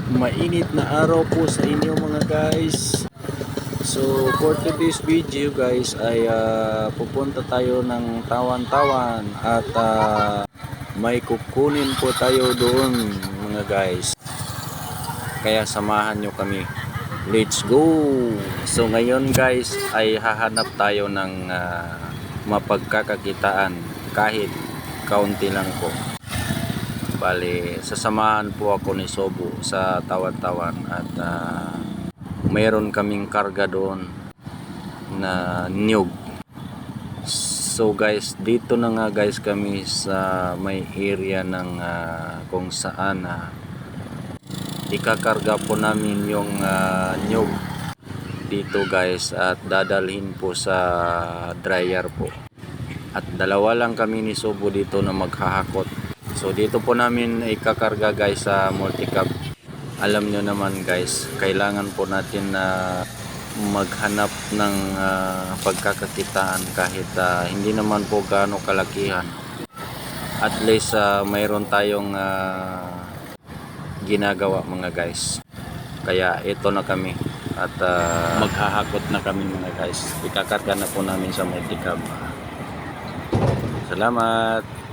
Mainit na araw po sa inyo mga guys. So for today's video guys ay pupunta tayo ng Tawan-Tawan at may kukunin po tayo doon mga guys. Kaya samahan nyo kami. Let's go! So ngayon guys ay hahanap tayo ng mapagkakakitaan kahit kaunti lang po. Bali, sasamahan po ako ni Sobo sa Tawan-Tawan at mayroon kaming karga doon na niyog. So guys, dito na nga guys kami sa may area ng kung saan ikakarga po namin yung niyog dito guys at dadalhin po sa dryer po. At dalawa lang kami ni Sobo dito na maghahakot. So dito po namin ikakarga guys sa multi-cab. Alam nyo naman guys, kailangan po natin na maghanap ng pagkakakitaan kahit hindi naman po gaano kalakihan. At least mayroon tayong ginagawa mga guys. Kaya ito na kami at maghahakot na kami mga guys. Ikakarga na po namin sa multi-cab. Salamat!